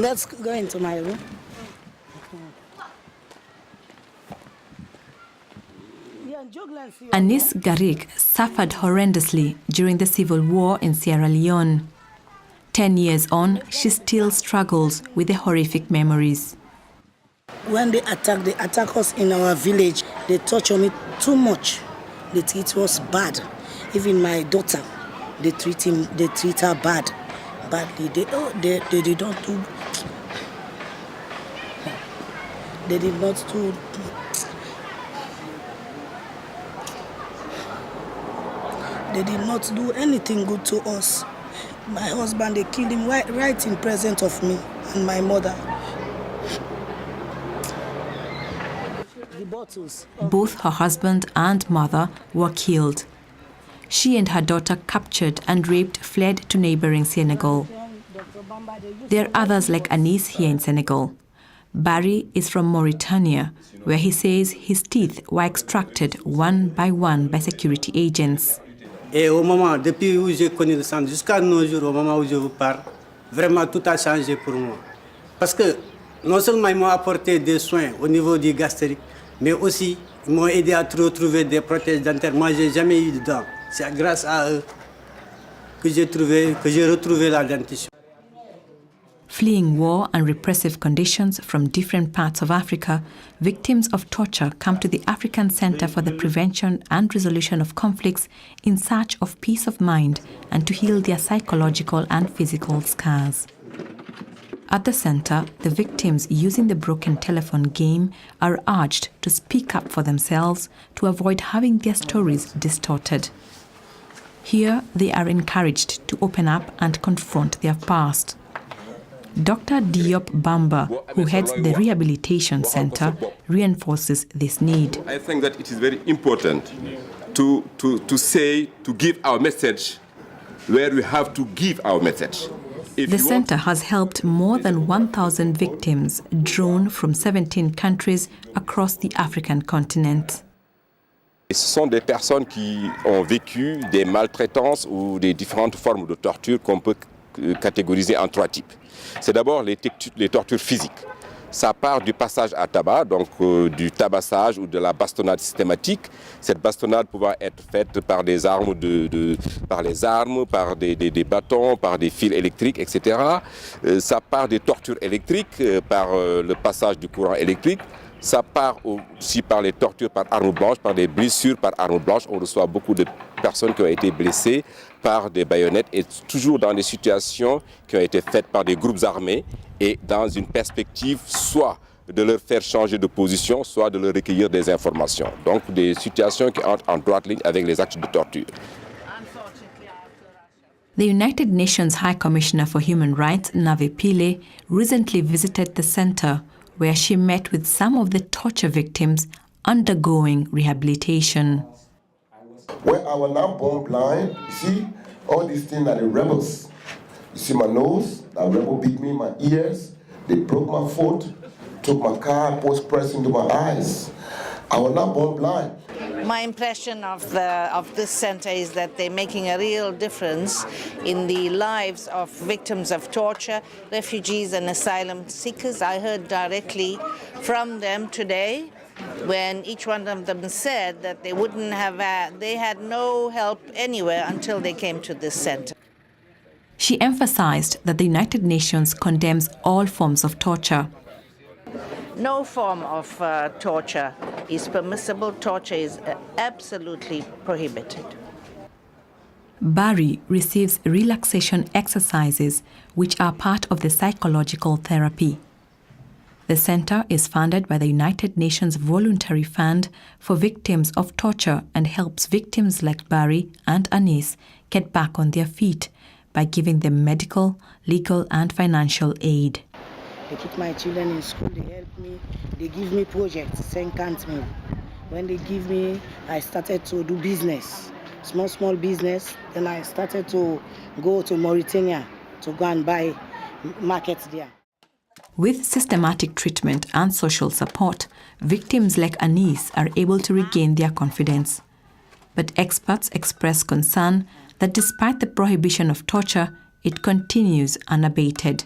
Let's go into my room. Anis Garrig suffered horrendously during the civil war in Sierra Leone. 10 years on, she still struggles with the horrific memories. When they attack us in our village, they torture me too much. They treat us bad. Even my daughter, they treat her badly. They did not do. They did not do. They did not do anything good to us. My husband, they killed him right in presence of me and my mother. The bottles. Both her husband and mother were killed. She and her daughter, captured and raped, fled to neighboring Senegal. There are others like Anis here in Senegal. Barry is from Mauritania, where he says his teeth were extracted one by security agents. Et au moment, depuis où j'ai connu le centre, jusqu'à nos jours, au moment où je vous parle, vraiment tout a changé pour moi. Parce que non seulement ils m'ont apporté des soins au niveau du gastrique, mais aussi ils m'ont aidé à retrouver des prothèses dentaires. Moi, je n'ai jamais eu de dents. C'est grâce à eux que j'ai retrouvé la dentition. Fleeing war and repressive conditions from different parts of Africa, victims of torture come to the African Center for the Prevention and Resolution of Conflicts in search of peace of mind and to heal their psychological and physical scars. At the center, the victims using the broken telephone game are urged to speak up for themselves to avoid having their stories distorted. Here, they are encouraged to open up and confront their past. Dr. Diop Bamba, who heads the Rehabilitation Center, reinforces this need. I think that it is very important to give our message where we have to give our message. The center has helped more than 1,000 victims drawn from 17 countries across the African continent. Ce sont des personnes qui ont vécu des maltraitances ou des différentes formes de torture qu'on peut catégoriser en trois types. C'est d'abord les tortures physiques. Ça part du passage à tabac, donc du tabassage ou de la bastonnade systématique. Cette bastonnade pouvant être faite par des armes, par des bâtons, par des fils électriques, etc. Ça part des tortures électriques par le passage du courant électrique. Ça part aussi par les tortures par arme blanche, par des blessures par arme blanche. On reçoit beaucoup de personnes qui ont été blessées par des baïonnettes et toujours dans des situations qui ont été faites par des groupes armés et dans une perspective soit de leur faire changer de position, soit de leur recueillir des informations. Donc des situations qui entrent en droite ligne avec les actes de torture. The United Nations High Commissioner for Human Rights, Navi Pillay, recently visited the center where she met with some of the torture victims undergoing rehabilitation. When I was now born blind, you see, all these things are the rebels. You see my nose, that rebel beat me in my ears, they broke my foot, took my car, was pressed into my eyes. I was now born blind. My impression of this center is that they're making a real difference in the lives of victims of torture, refugees and asylum seekers. I heard directly from them today when each one of them said that they had no help anywhere until they came to this center. She emphasized that the United Nations condemns all forms of torture. No form of torture is permissible. Torture is absolutely prohibited. Barry receives relaxation exercises, which are part of the psychological therapy. The center is funded by the United Nations Voluntary Fund for Victims of Torture and helps victims like Barry and Anis get back on their feet by giving them medical, legal, and financial aid. They put my children in school, they help me, they give me projects, send me. When they give me, I started to do business, small business. Then I started to go to Mauritania to go and buy markets there. With systematic treatment and social support, victims like Anis are able to regain their confidence. But experts express concern that despite the prohibition of torture, it continues unabated.